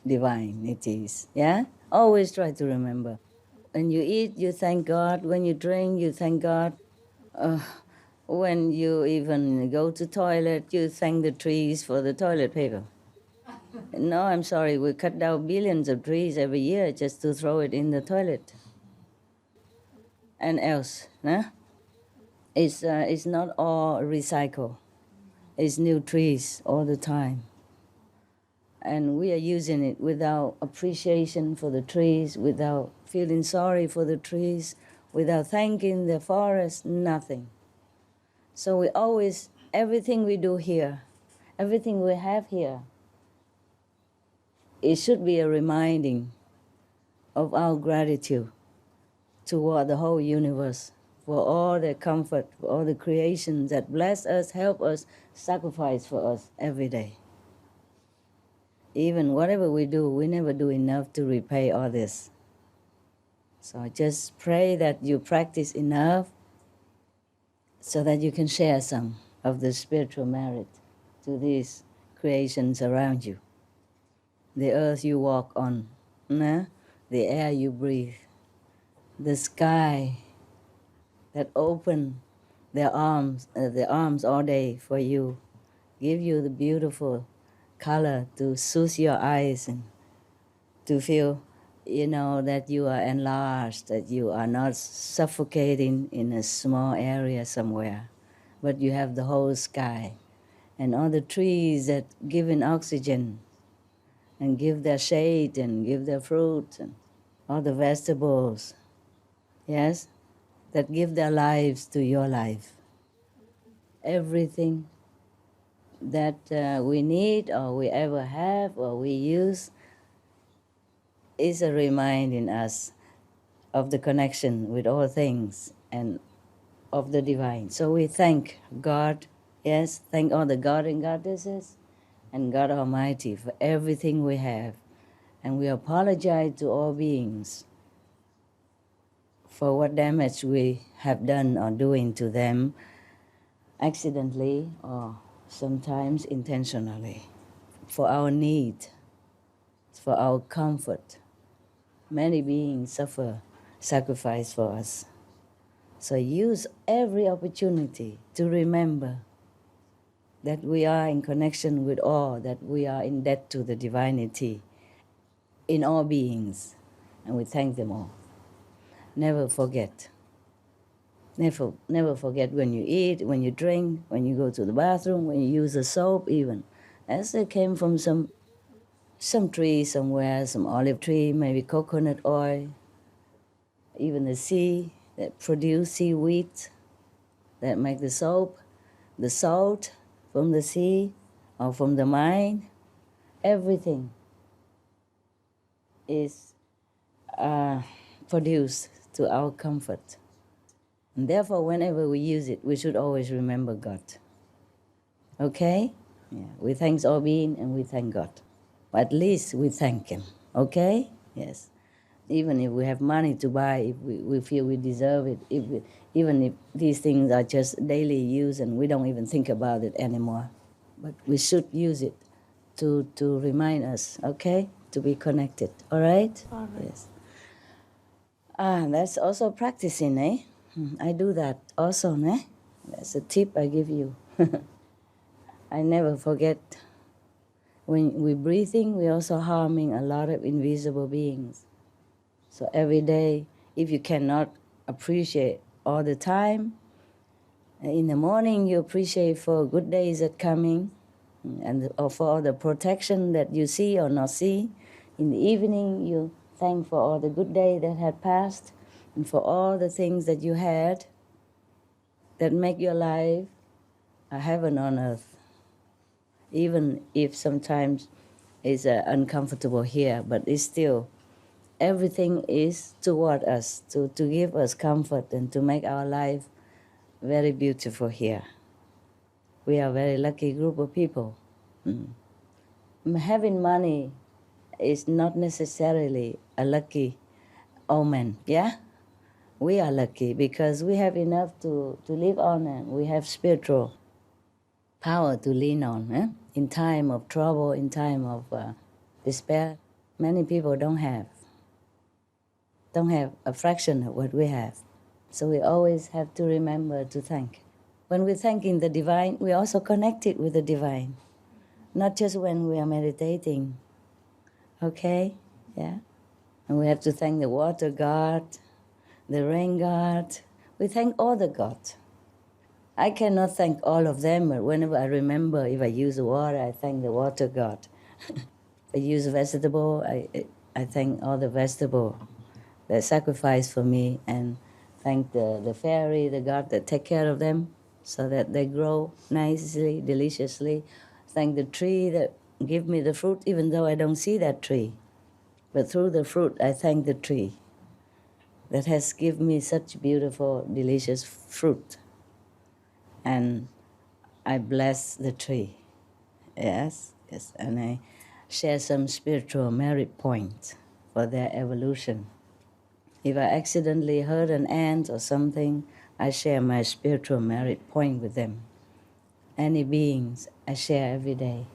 divinities. Yeah? Always try to remember. When you eat, you thank God. When you drink, you thank God. Uh, when you even go to toilet, you thank the trees for the toilet paper. No, I'm sorry, we cut down billions of trees every year just to throw it in the toilet. And else, nah? It's not all recycle. It's new trees all the time. And we are using it without appreciation for the trees, without feeling sorry for the trees, without thanking the forest, nothing. So we always, everything we do here, everything we have here, it should be a reminding of our gratitude toward the whole universe for all the comfort, for all the creations that bless us, help us, sacrifice for us every day. Even whatever we do, we never do enough to repay all this. So I just pray that you practice enough so that you can share some of the spiritual merit to these creations around you. The earth you walk on, nah? The air you breathe, the sky that open their arms all day for you, give you the beautiful color to soothe your eyes and to feel, that you are enlarged, that you are not suffocating in a small area somewhere, but you have the whole sky and all the trees that give in oxygen and give their shade and give their fruit and all the vegetables, yes, that give their lives to your life. Everything that we need or we ever have or we use is a reminding us of the connection with all things and of the divine. So we thank God, yes, thank all the God and goddesses and God Almighty for everything we have. And we apologize to all beings for what damage we have done or doing to them accidentally or sometimes intentionally, for our need, for our comfort. Many beings suffer sacrifice for us. So use every opportunity to remember that we are in connection with all, that we are in debt to the divinity in all beings, and we thank them all. Never forget. Never forget when you eat, when you drink, when you go to the bathroom, when you use a soap even. As it came from some tree somewhere, some olive tree, maybe coconut oil, even the sea that produce seaweed that make the soap, the salt from the sea or from the mine, everything is produced to our comfort. And therefore, whenever we use it, we should always remember God. Okay? Yeah, we thank all being and we thank God. At least we thank Him. Okay? Yes. Even if we have money to buy, if we feel we deserve it, even if these things are just daily use and we don't even think about it anymore. But we should use it to remind us, okay? To be connected. All right? All right. Yes. That's also practicing, eh? I do that also, eh? That's a tip I give you. I never forget. When we're breathing, we're also harming a lot of invisible beings. So every day, if you cannot appreciate all the time, in the morning you appreciate for good days that coming, and or for all the protection that you see or not see. In the evening, you thank for all the good day that had passed, and for all the things that you had that make your life a heaven on earth. Even if sometimes it's uncomfortable here, but it's still, everything is toward us, to give us comfort and to make our life very beautiful here. We are a very lucky group of people. Having money is not necessarily a lucky omen, yeah? We are lucky because we have enough to live on and we have spiritual power to lean on, in time of trouble, in time of despair. many people don't have a fraction of what we have. So we always have to remember to thank. When we thank in the divine, we also connect it with the divine, not just when we are meditating. Okay? Yeah? And we have to thank the water god, the rain god. We thank all the gods. I cannot thank all of them, but whenever I remember, if I use water, I thank the water god. If I use vegetable, I thank all the vegetable that sacrifice for me, and thank the fairy, the god that take care of them so that they grow nicely, deliciously. Thank the tree that give me the fruit, even though I don't see that tree. But through the fruit, I thank the tree that has given me such beautiful, delicious fruit. And I bless the tree. Yes, and I share some spiritual merit points for their evolution. If I accidentally hurt an ant or something, I share my spiritual merit point with them. Any beings, I share every day.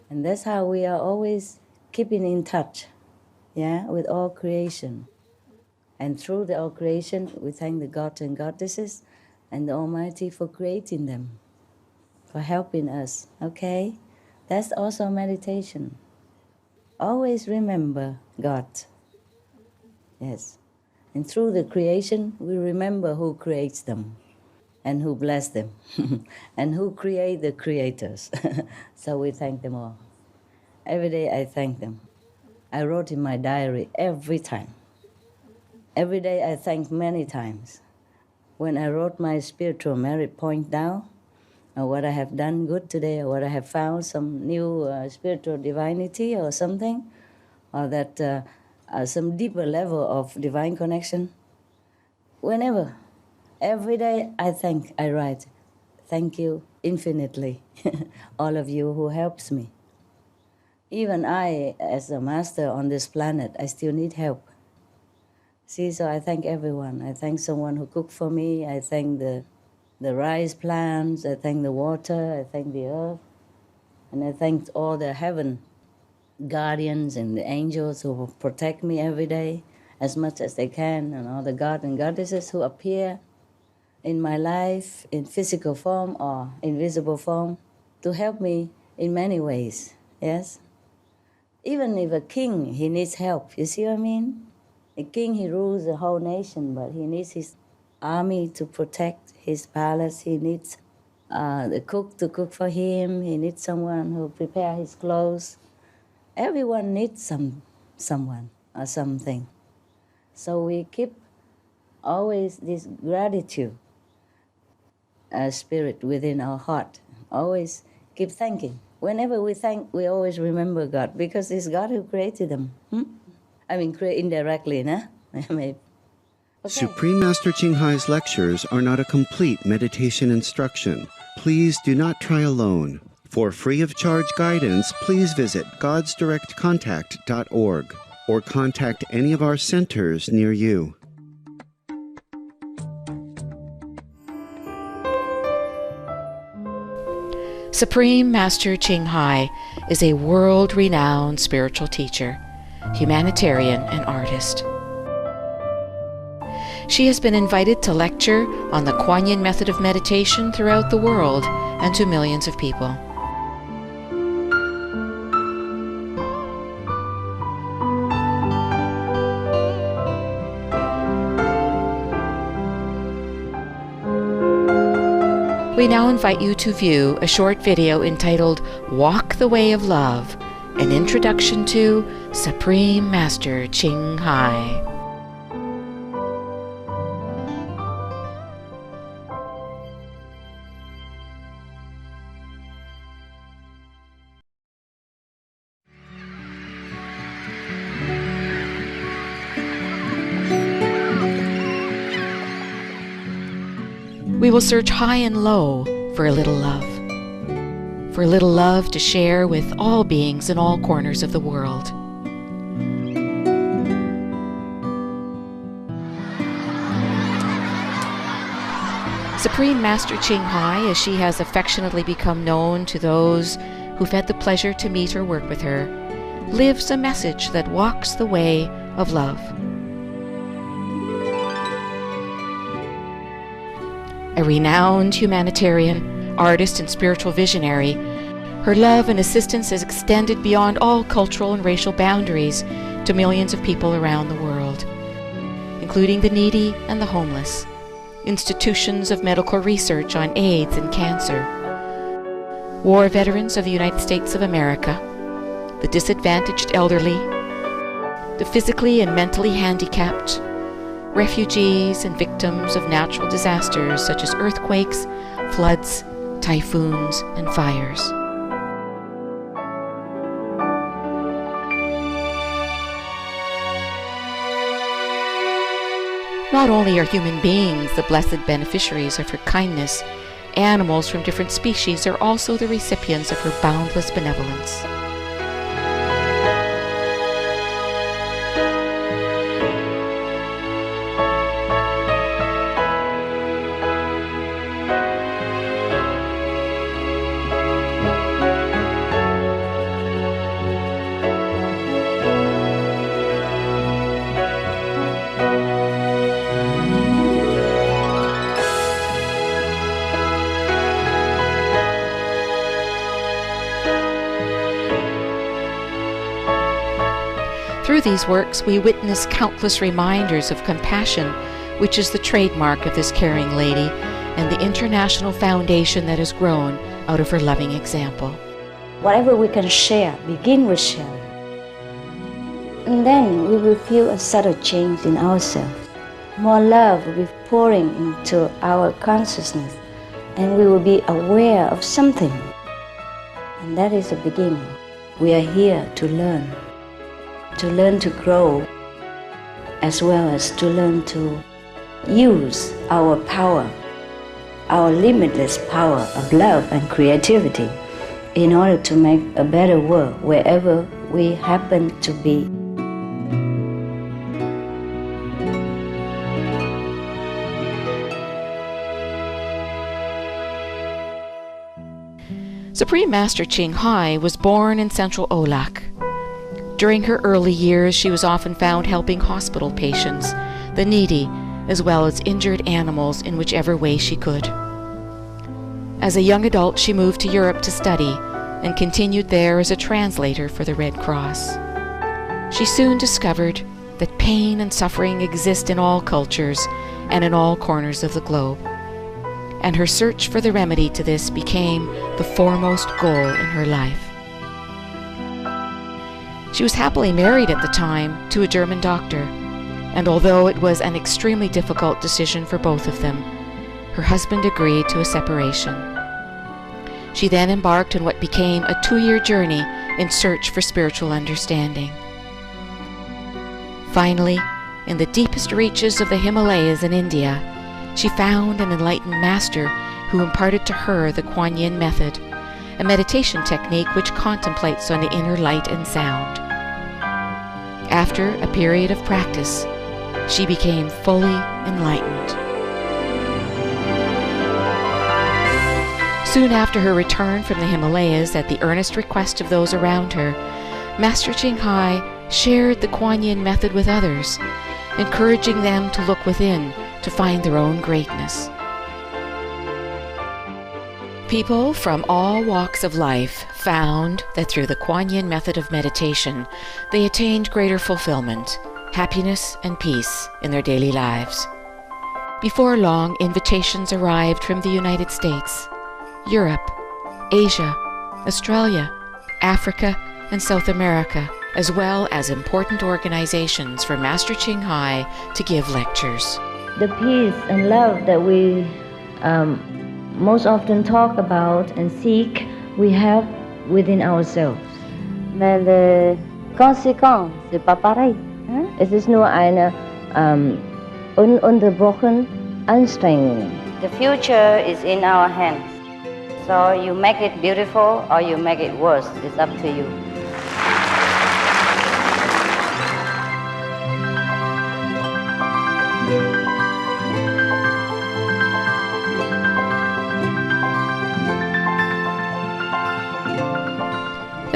And that's how we are always keeping in touch, with all creation. And through the all creation, we thank the gods and goddesses and the Almighty for creating them, for helping us, okay? That's also meditation. Always remember God. Yes. And through the creation, we remember who creates them and who bless them and who create the creators. So we thank them all. Every day I thank them. I wrote in my diary every time. Every day I thank many times. When I wrote my spiritual merit point down, or what I have done good today, or what I have found, some new spiritual divinity or something, or that some deeper level of divine connection, whenever, every day I write, thank you infinitely, all of you who helps me. Even I, as a master on this planet, I still need help. See, so I thank everyone. I thank someone who cooked for me. I thank the rice plants. I thank the water. I thank the earth. And I thank all the heaven guardians and the angels who protect me every day as much as they can, and all the gods and goddesses who appear in my life in physical form or invisible form to help me in many ways, yes? Even if a king, he needs help, you see what I mean? A king, he rules the whole nation, but he needs his army to protect his palace. He needs the cook to cook for him. He needs someone who prepare his clothes. Everyone needs someone or something. So we keep always this gratitude spirit within our heart. Always keep thanking. Whenever we thank, we always remember God, because it's God who created them. I mean, indirectly, nah? Maybe. Okay. Supreme Master Ching Hai's lectures are not a complete meditation instruction. Please do not try alone. For free of charge guidance, please visit godsdirectcontact.org or contact any of our centers near you. Supreme Master Ching Hai is a world-renowned spiritual teacher, humanitarian, and artist. She has been invited to lecture on the Kuan Yin method of meditation throughout the world and to millions of people. We now invite you to view a short video entitled Walk the Way of Love, an introduction to Supreme Master Ching Hai. We will search high and low for a little love to share with all beings in all corners of the world. Supreme Master Ching Hai, as she has affectionately become known to those who've had the pleasure to meet or work with her, lives a message that walks the way of love. A renowned humanitarian, artist, and spiritual visionary, her love and assistance has extended beyond all cultural and racial boundaries to millions of people around the world, including the needy and the homeless, institutions of medical research on AIDS and cancer, war veterans of the United States of America, the disadvantaged elderly, the physically and mentally handicapped, refugees and victims of natural disasters such as earthquakes, floods, typhoons, and fires. Not only are human beings the blessed beneficiaries of her kindness, animals from different species are also the recipients of her boundless benevolence. Through these works, we witness countless reminders of compassion, which is the trademark of this caring lady, and the international foundation that has grown out of her loving example. Whatever we can share, begin with sharing. And then we will feel a subtle change in ourselves. More love will be pouring into our consciousness, and we will be aware of something. And that is the beginning. We are here to learn to grow, as well as to learn to use our power, our limitless power of love and creativity in order to make a better world wherever we happen to be. Supreme Master Ching Hai was born in central Olak. During her early years, she was often found helping hospital patients, the needy, as well as injured animals in whichever way she could. As a young adult, she moved to Europe to study and continued there as a translator for the Red Cross. She soon discovered that pain and suffering exist in all cultures and in all corners of the globe, and her search for the remedy to this became the foremost goal in her life. She was happily married at the time to a German doctor, and although it was an extremely difficult decision for both of them, her husband agreed to a separation. She then embarked on what became a 2-year journey in search for spiritual understanding. Finally, in the deepest reaches of the Himalayas in India, she found an enlightened master who imparted to her the Kuan Yin method, a meditation technique which contemplates on the inner light and sound. After a period of practice, she became fully enlightened. Soon after her return from the Himalayas, at the earnest request of those around her, Master Ching Hai shared the Kuan Yin method with others, encouraging them to look within to find their own greatness. People from all walks of life found that through the Kuan Yin method of meditation, they attained greater fulfillment, happiness, and peace in their daily lives. Before long, invitations arrived from the United States, Europe, Asia, Australia, Africa, and South America, as well as important organizations for Master Ching Hai to give lectures. The peace and love that we most often talk about and seek, we have within ourselves. Mais les conséquences, c'est pas pareil. Es ist nur eine ununterbrochen Anstrengung. The future is in our hands. So you make it beautiful or you make it worse. It's up to you.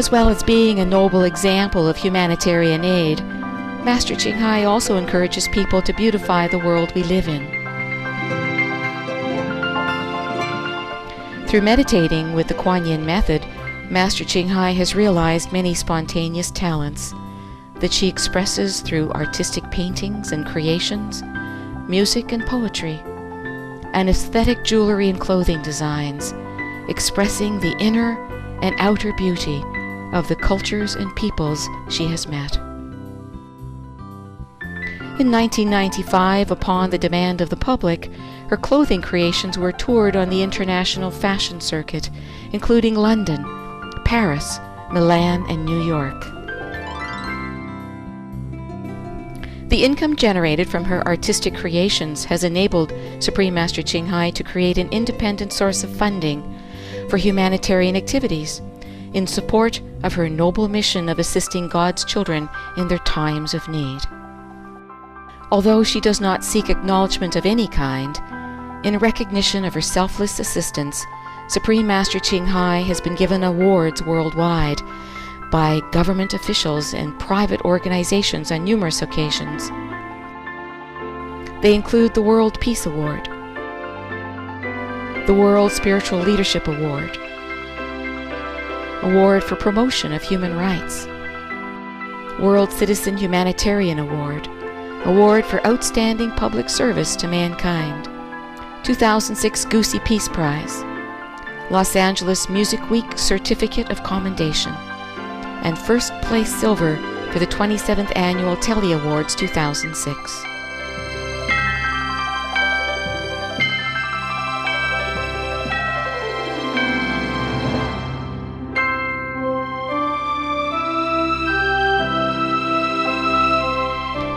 As well as being a noble example of humanitarian aid, Master Ching Hai also encourages people to beautify the world we live in. Through meditating with the Kuan Yin method, Master Ching Hai has realized many spontaneous talents that she expresses through artistic paintings and creations, music and poetry, and aesthetic jewelry and clothing designs, expressing the inner and outer beauty of the cultures and peoples she has met. In 1995, upon the demand of the public, her clothing creations were toured on the international fashion circuit, including London, Paris, Milan, and New York. The income generated from her artistic creations has enabled Supreme Master Ching Hai to create an independent source of funding for humanitarian activities in support of her noble mission of assisting God's children in their times of need. Although she does not seek acknowledgement of any kind, in recognition of her selfless assistance, Supreme Master Ching Hai has been given awards worldwide by government officials and private organizations on numerous occasions. They include the World Peace Award, the World Spiritual Leadership Award, Award for Promotion of Human Rights, World Citizen Humanitarian Award, Award for Outstanding Public Service to Mankind, 2006 Goosey Peace Prize, Los Angeles Music Week Certificate of Commendation, and First Place Silver for the 27th Annual Telly Awards 2006.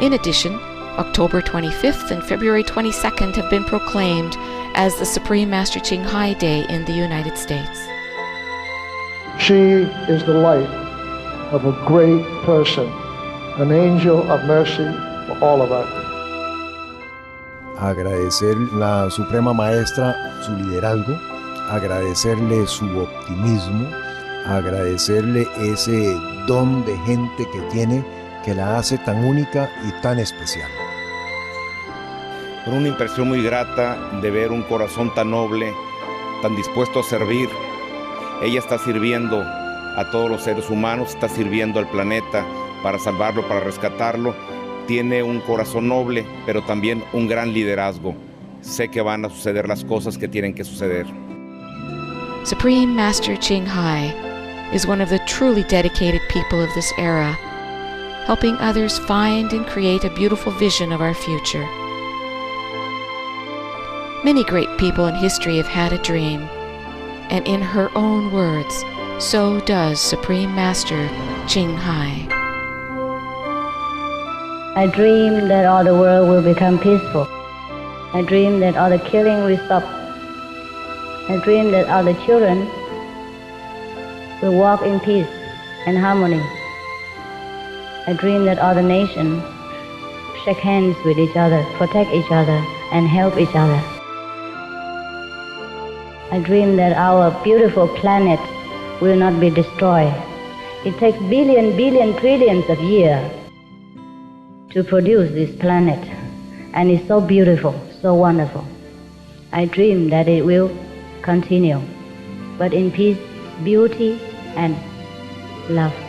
In addition, October 25th and February 22nd have been proclaimed as the Supreme Master Ching Hai Day in the United States. She is the light of a great person, an angel of mercy for all of us. Agradecer la Suprema Maestra su liderazgo, agradecerle su optimismo, agradecerle ese don de gente que tiene que la hace tan única y tan especial. Una impresión muy grata de ver un corazón tan noble, tan dispuesto a servir. Ella está sirviendo a todos los seres humanos, está sirviendo al planeta para salvarlo, para rescatarlo. Tiene un corazón noble, pero también un gran liderazgo. Sé que van a suceder las cosas que tienen que suceder. Supreme Master Ching Hai is one of the truly dedicated people of this era, helping others find and create a beautiful vision of our future. Many great people in history have had a dream, and in her own words, so does Supreme Master Ching Hai. I dream that all the world will become peaceful. I dream that all the killing will stop. I dream that all the children will walk in peace and harmony. I dream that all the nations shake hands with each other, protect each other, and help each other. I dream that our beautiful planet will not be destroyed. It takes billion, trillions of years to produce this planet, and it's so beautiful, so wonderful. I dream that it will continue, but in peace, beauty, and love.